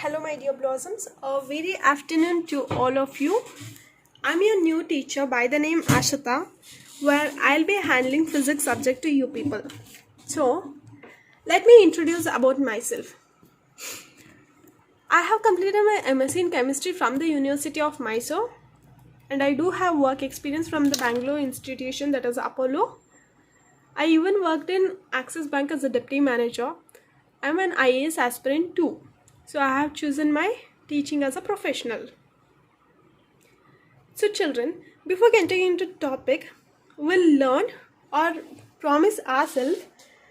Hello, my dear blossoms. A very afternoon to all of you. I'm your new teacher by the name Ashita, where I'll be handling physics subject to you people. So, let me introduce about myself. I have completed my MSc in chemistry from the University of Mysore, and I do have work experience from the Bangalore institution, that is Apollo. I even worked in Axis Bank as a deputy manager. I'm an IAS aspirant too. So I have chosen my teaching as a professional. So children, before getting into topic, we'll learn or promise ourselves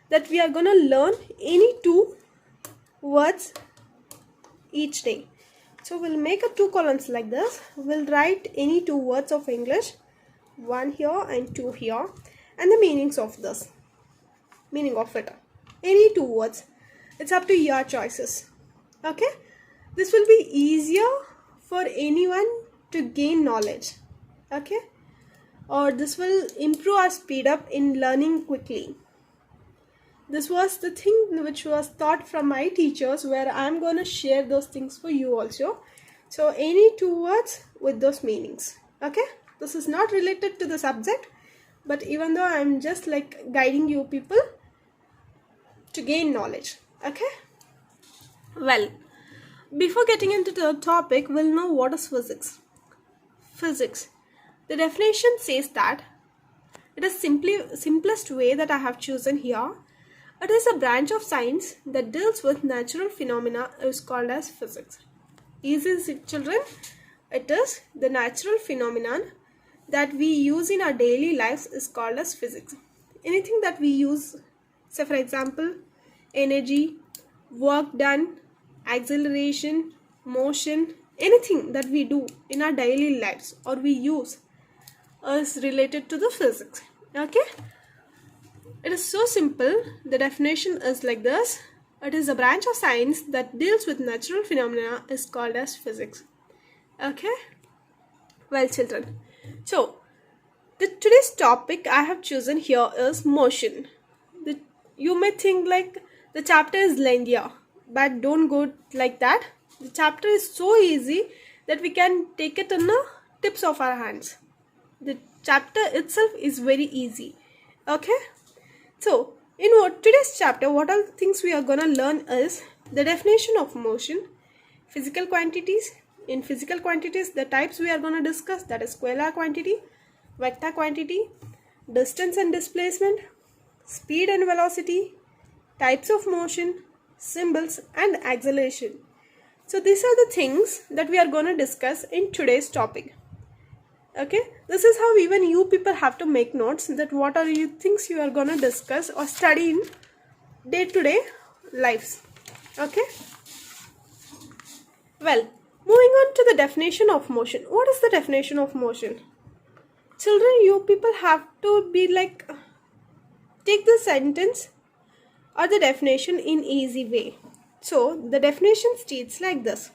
that we are going to learn any two words each day. So we'll make a two columns like this. We'll write any two words of English, one here and two here, and the meanings of this. Meaning of it. Any two words. It's up to your choices. Okay? This will be easier for anyone to gain knowledge. Okay? Or this will improve our speed up in learning quickly. This was the thing which was taught from my teachers, where I'm going to share those things for you also. So any two words with those meanings. Okay? This is not related to the subject, but even though I'm just like guiding you people to gain knowledge. Okay? Well, before getting into the topic, we'll know what is physics. Physics. The definition says that it is simplest way that I have chosen here. It is a branch of science that deals with natural phenomena is called as physics. Easy is it, children? It is the natural phenomenon that we use in our daily lives is called as physics. Anything that we use, say for example, energy, work done, acceleration, motion, anything that we do in our daily lives or we use is related to the physics. Okay? It is so simple. The definition is like this. It is a branch of science that deals with natural phenomena is called as physics. Okay? Well, children. So, today's topic I have chosen here is motion. You may think like the chapter is lengthier, but don't go like that. The chapter is so easy that we can take it in the tips of our hands. The chapter itself is very easy. Okay? So, in today's chapter, what all things we are going to learn is the definition of motion, physical quantities. In physical quantities, the types we are going to discuss, that is scalar quantity, vector quantity, distance and displacement, speed and velocity, types of motion, symbols and acceleration. So these are the things that we are going to discuss in today's topic. Okay, this is how even you people have to make notes that what are you things you are going to discuss or study in day-to-day lives. Okay, well, moving on to the definition of motion. What is the definition of motion? Children, you people have to be like, take the sentence or the definition in easy way. So the definition states like this.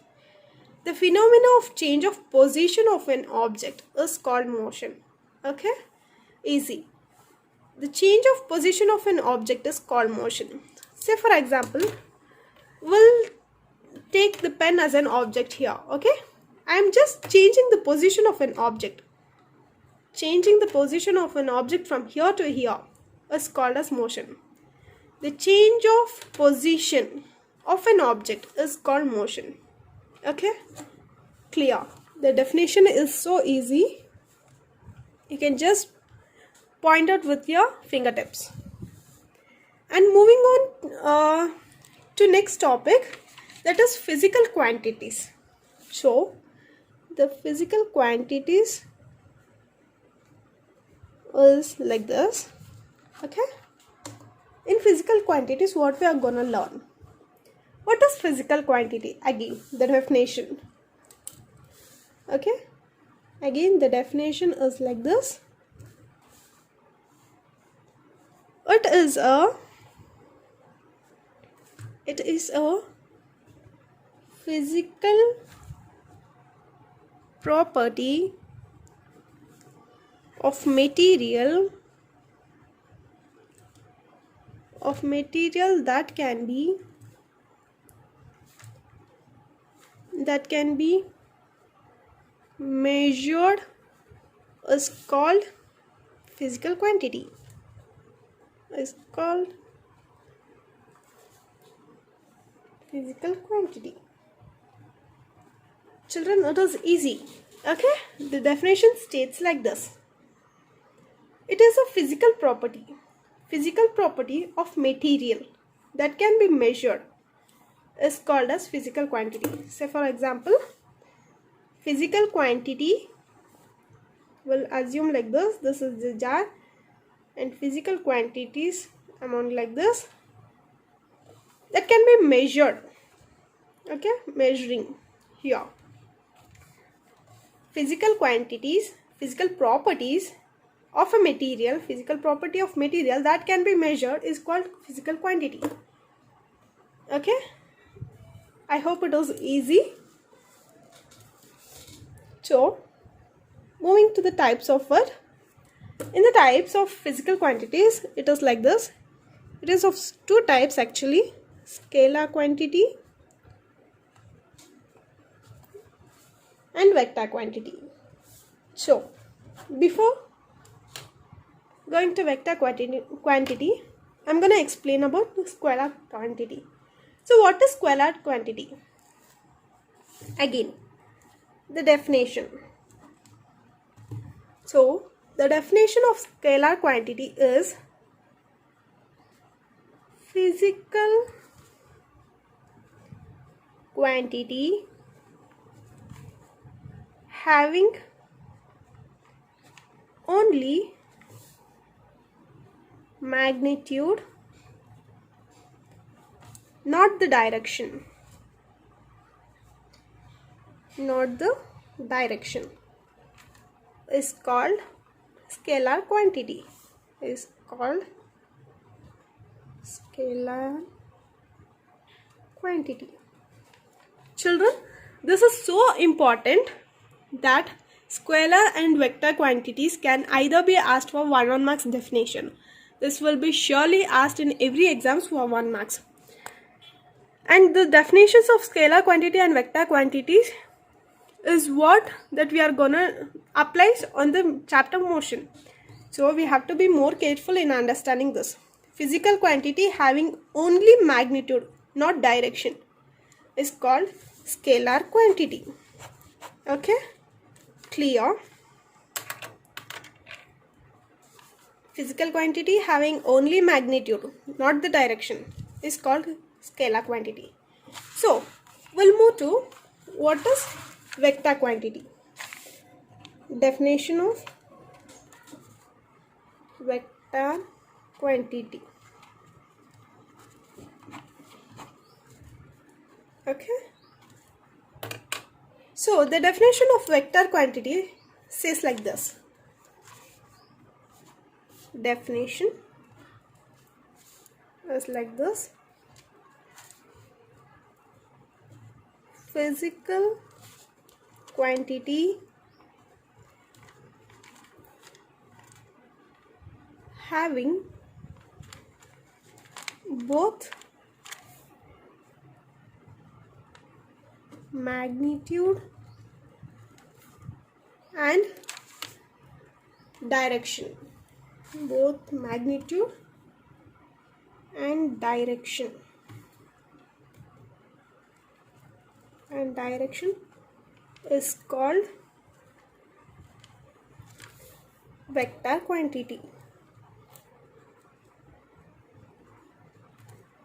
The phenomena of change of position of an object is called motion. Okay? Easy. The change of position of an object is called motion. Say for example, we'll take the pen as an object here. Okay? I am just changing the position of an object. Changing the position of an object from here to here is called as motion. The change of position of an object is called motion. Okay? Clear. The definition is so easy. You can just point out with your fingertips. And moving on to next topic, that is physical quantities. So, the physical quantities is like this. Okay? In physical quantities, what we are going to learn? What is physical quantity? Again, the definition. Okay? Again, the definition is like this. It is a physical property of material that can be that can be measured is called physical quantity. Is called physical quantity. Children, it is easy. Okay, the definition states like this. It is a physical property of material that can be measured is called as physical quantity. Say for example, physical quantity will assume like this. This is the jar and physical quantities amount like this that can be measured. Okay, measuring here. Physical quantities, physical properties of a material, physical property of material that can be measured is called physical quantity. Okay, I hope it was easy. So, moving to the types of word. In the types of physical quantities, it is like this. It is of two types actually, scalar quantity and vector quantity. So, before going to vector quantity, I'm going to explain about the scalar quantity. So, what is scalar quantity? Again, the definition. So, the definition of scalar quantity is physical quantity having only magnitude, not the direction. Not the direction is called scalar quantity. Is called scalar quantity. Children, this is so important that scalar and vector quantities can either be asked for 1 marks definition. This will be surely asked in every exams for 1 marks. And the definitions of scalar quantity and vector quantities is what that we are gonna apply on the chapter motion. So we have to be more careful in understanding this. Physical quantity having only magnitude, not direction, is called scalar quantity. Okay, clear? Physical quantity having only magnitude, not the direction, is called scalar quantity. So, we'll move to what is vector quantity. Definition of vector quantity. Okay. So, the definition of vector quantity says like this. Definition is like this. Physical quantity having both magnitude and direction. Both magnitude and direction. And direction is called vector quantity.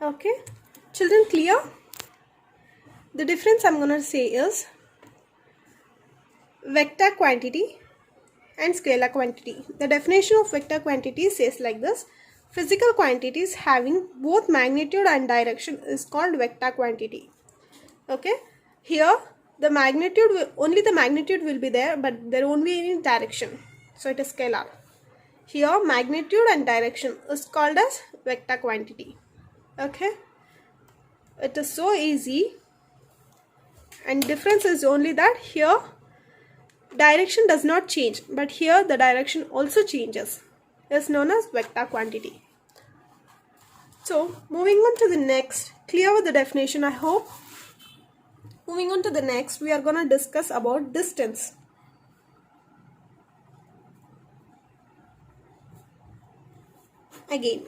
Okay, children, clear? The difference I'm going to say is vector quantity and scalar quantity. The definition of vector quantity says like this. Physical quantities having both magnitude and direction is called vector quantity. Okay, here the magnitude only the magnitude will be there, but there won't be any direction, so it is scalar. Here magnitude and direction is called as vector quantity. Okay, it is so easy, and difference is only that here direction does not change, but here the direction also changes. It is known as vector quantity. So moving on to the next, clear with the definition, I hope. Moving on to the next, we are going to discuss about distance. Again,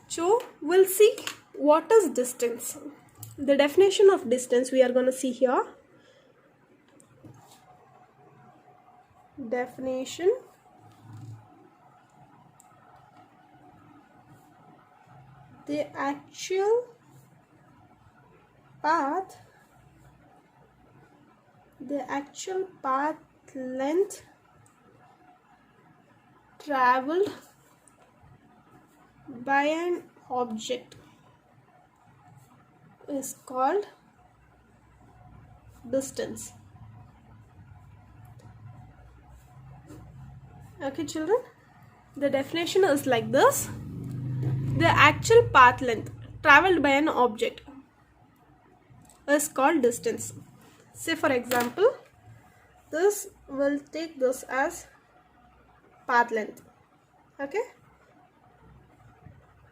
so we'll see what is distance. The definition of distance we are going to see here. Definition: the actual path length traveled by an object is called distance. Okay children, the definition is like this: the actual path length traveled by an object is called distance. Say for example, this will take this as path length. Okay,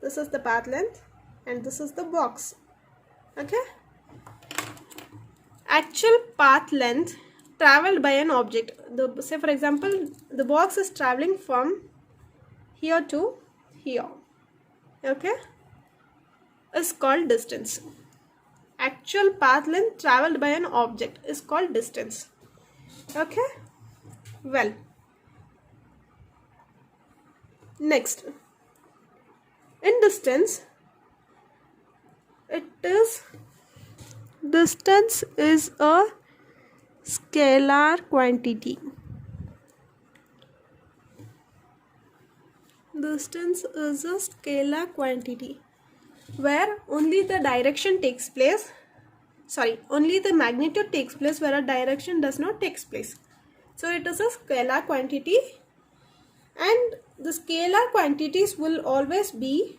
this is the path length and this is the box. Okay, actual path length traveled by an object. Say for example, the box is traveling from here to here. Okay, is called distance. Actual path length traveled by an object is called distance. Okay, well, next, in distance, distance is a scalar quantity. Distance is a scalar quantity where only the direction takes place, only the magnitude takes place where a direction does not take place. So it is a scalar quantity, and the scalar quantities will always be,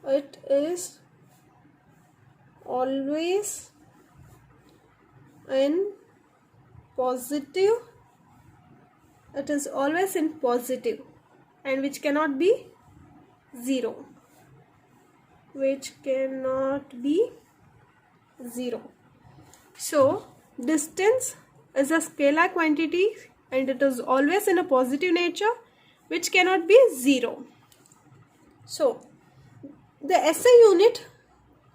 it is always in positive, and which cannot be zero. So distance is a scalar quantity and it is always in a positive nature, which cannot be zero. So the SI unit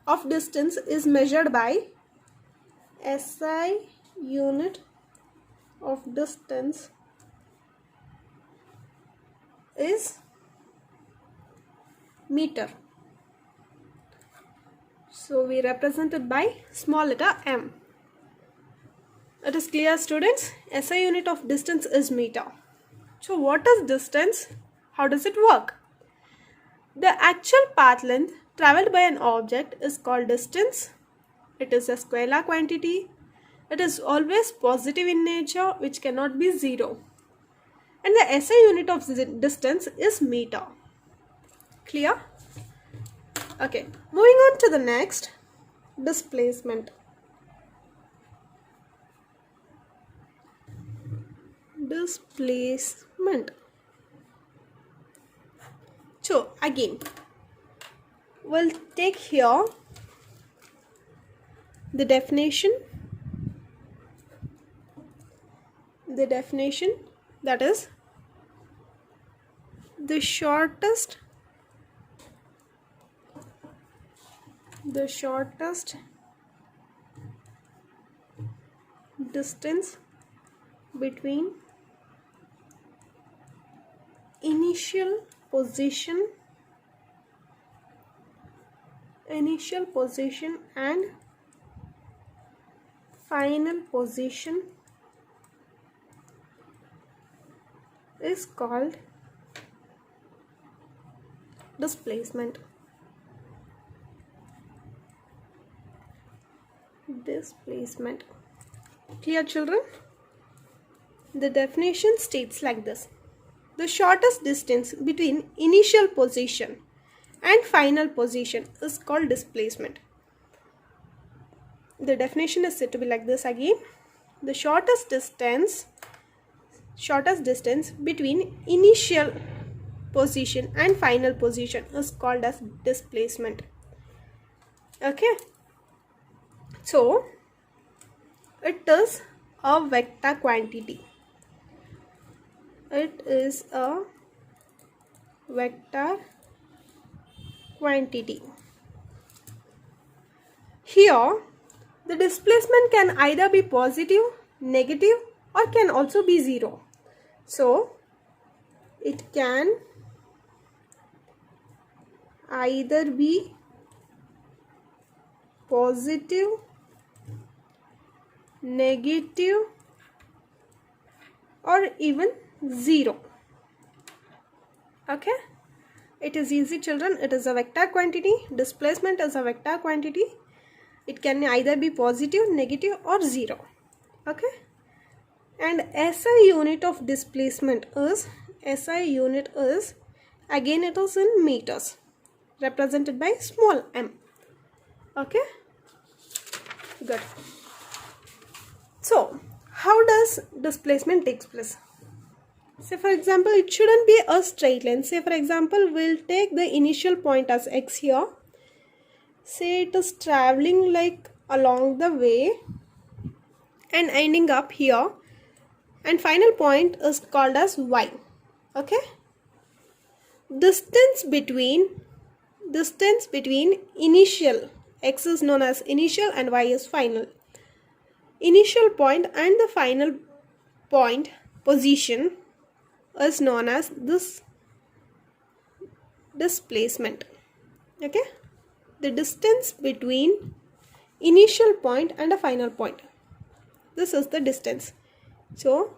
of distance is measured by SI unit of distance is meter. So we represent it by small letter m. It is clear, students? SI unit of distance is meter. So what is distance? How does it work? The actual path length traveled by an object is called distance. It is a scalar quantity. It is always positive in nature, which cannot be zero. And the SI unit of distance is meter. Clear? Okay, moving on to the next, displacement. Displacement. So again, we'll take here the definition. That is the shortest distance between initial position and final position is called displacement. Clear, children? The definition states like this: the shortest distance between initial position and final position is called displacement. The definition is said to be like this again: the shortest distance between initial position and final position is called as displacement. Okay, So it is a vector quantity. It is a vector quantity. Here the displacement can either be positive, negative, or can also be zero. So it can either be positive, negative, or even zero. Okay, it is easy, children. It is a vector quantity. Displacement is a vector quantity. It can either be positive, negative, or zero. Okay, and SI unit of displacement is, again it is in meters, represented by small m. Okay, good. So how does displacement takes place? Say for example, it shouldn't be a straight line. Say for example, we'll take the initial point as x here. Say it is traveling like along the way and ending up here, and final point is called as y. Okay, distance between initial, x is known as initial and y is final. Initial point and the final point position is known as this displacement. Okay, the distance between initial point and a final point, this is the distance. So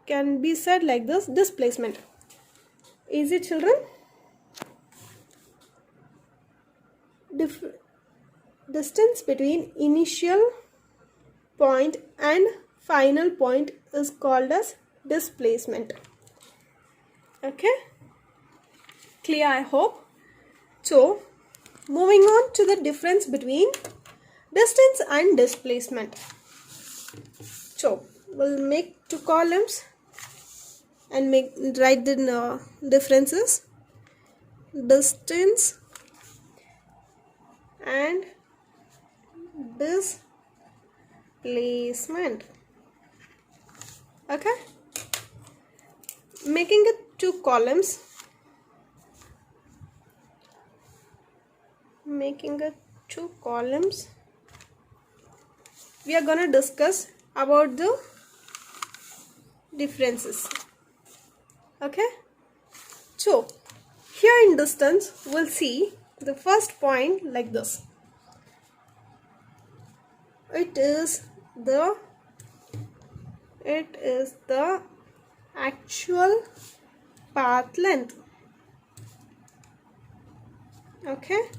can be said like this: displacement. Easy, children. Distance between initial point and final point is called as displacement. Okay, clear, I hope. So moving on to the difference between distance and displacement. So we'll make two columns and write the differences: distance and displacement. Okay, making it two columns, we are gonna discuss about the differences. Okay, so here in distance we'll see the first point like this. It is the actual path length. Okay,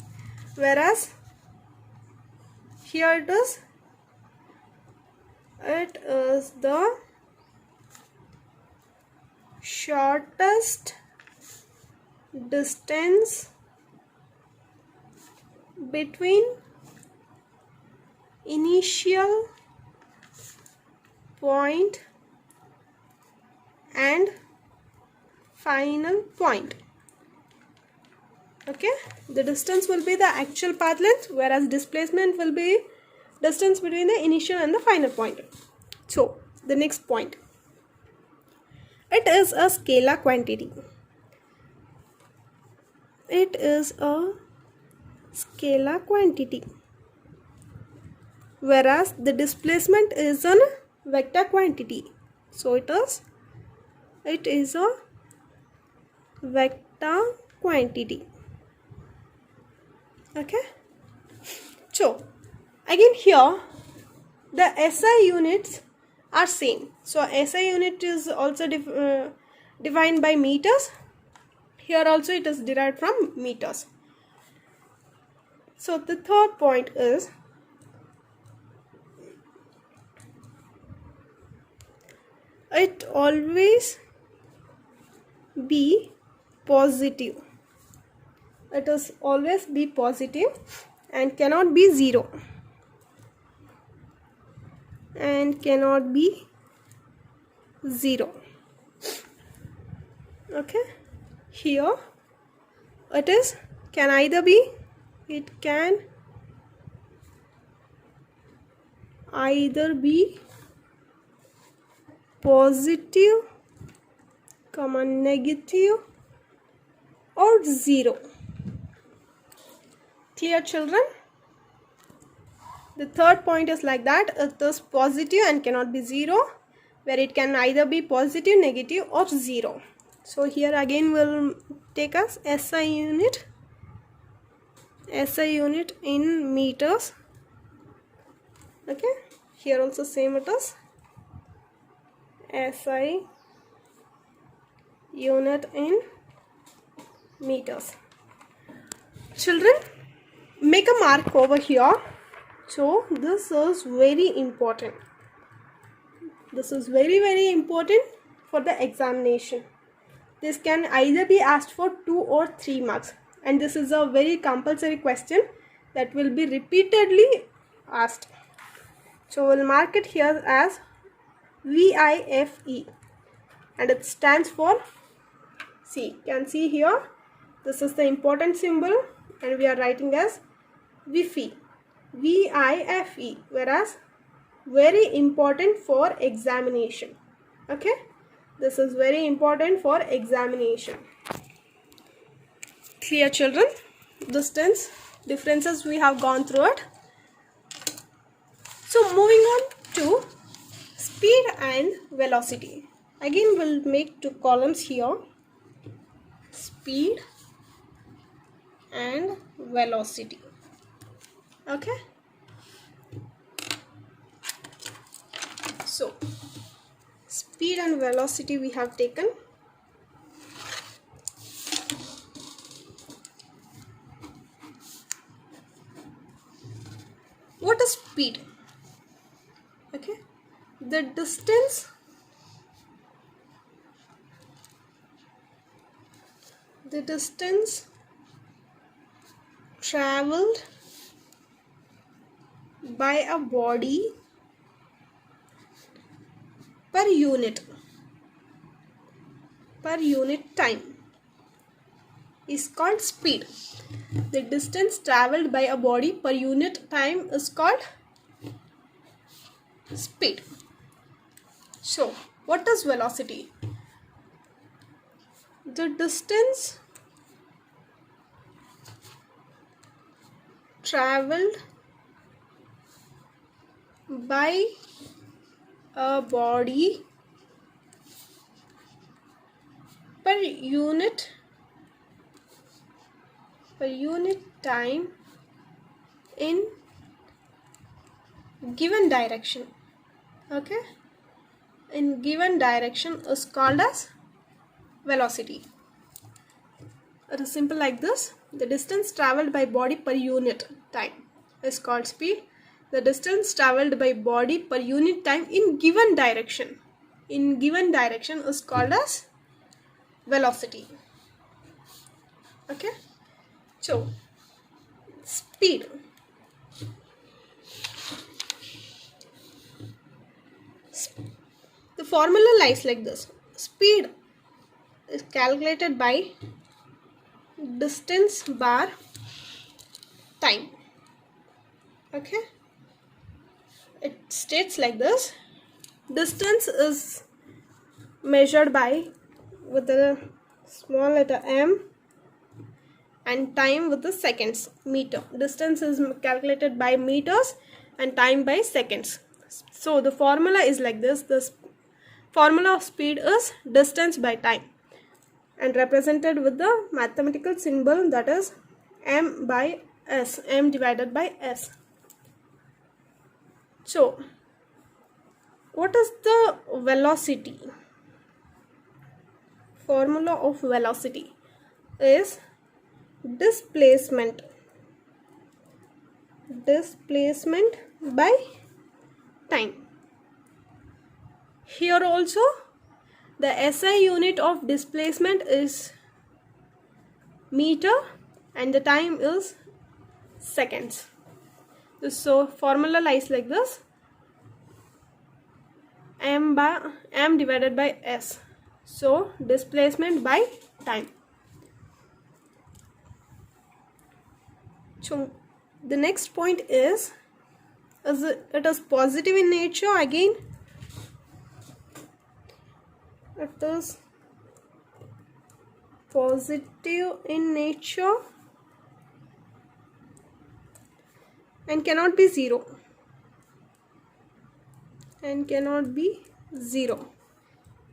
whereas here it is the shortest distance between initial point and final point. Okay, the distance will be the actual path length, whereas displacement will be distance between the initial and the final point. So the next point, it is a scalar quantity. It is a scalar quantity, whereas the displacement is a vector quantity. So it is a vector quantity. Okay, so again here the SI units are same. So SI unit is also defined by meters. Here also it is derived from meters. So the third point is it always be positive. It is always be positive and cannot be zero and cannot be zero. Okay, here it is can either be, it can either be positive, negative or 0. Clear, children? The third point is like that. It is positive and cannot be 0, where it can either be positive, negative or 0. So here again will take us SI unit. SI unit in meters. Okay, here also same it is. SI unit in meters. Children, make a mark over here. So this is very important. This is very important for the examination. This can either be asked for 2 or 3 marks, and this is a very compulsory question that will be repeatedly asked. So we'll mark it here as VIFE, and it stands for C. You can see here, this is the important symbol, and we are writing as WIFE, VIFE, whereas very important for examination. Okay, this is very important for examination. Clear, children? Distance differences we have gone through it. So moving on to speed and velocity. Again we'll make 2 columns here, speed and velocity. Okay, so speed and velocity we have taken. What is speed? Okay, the distance traveled by a body per unit time is called speed. The distance traveled by a body per unit time is called speed. So what is velocity? The distance traveled by a body per unit time in given direction. Okay, in given direction is called as velocity. It is simple like this. The distance traveled by body per unit time is called speed. The distance traveled by body per unit time in given direction is called as velocity. Okay, so speed. The formula lies like this. Speed is calculated by distance bar time. Okay, it states like this. Distance is measured by with the small letter m, and time with the seconds, meter. Distance is calculated by meters and time by seconds. So the formula is like this. This formula of speed is distance by time, and represented with the mathematical symbol, that is m by s, m divided by s. So what is the velocity? Formula of velocity is displacement by time. Here also the SI unit of displacement is meter and the time is seconds. So formula lies like this: m divided by s. So displacement by time. So the next point is it is positive in nature. Again, it is positive in nature and cannot be 0,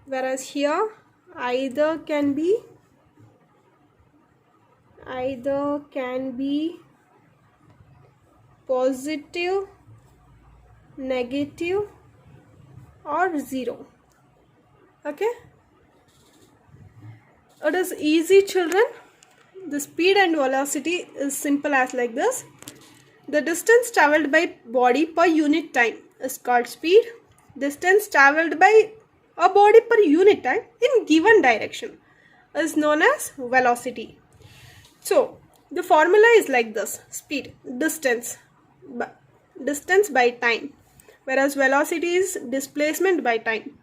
whereas here either can be positive, negative or 0. Okay, it is easy, children. The speed and velocity is simple as like this. The distance traveled by body per unit time is called speed. Distance traveled by a body per unit time in given direction is known as velocity. So the formula is like this: speed, distance by time, whereas velocity is displacement by time.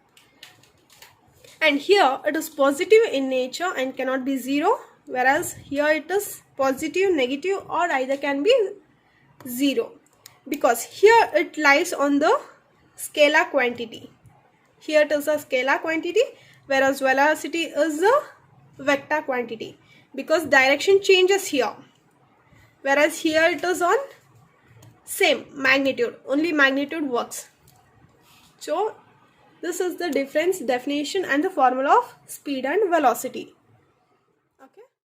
And here it is positive in nature and cannot be 0, whereas here it is positive, negative or either can be 0, because here it lies on the scalar quantity. Here it is a scalar quantity, whereas velocity is a vector quantity, because direction changes here, whereas here it is on same magnitude, only magnitude works. So this is the difference, definition and the formula of speed and velocity.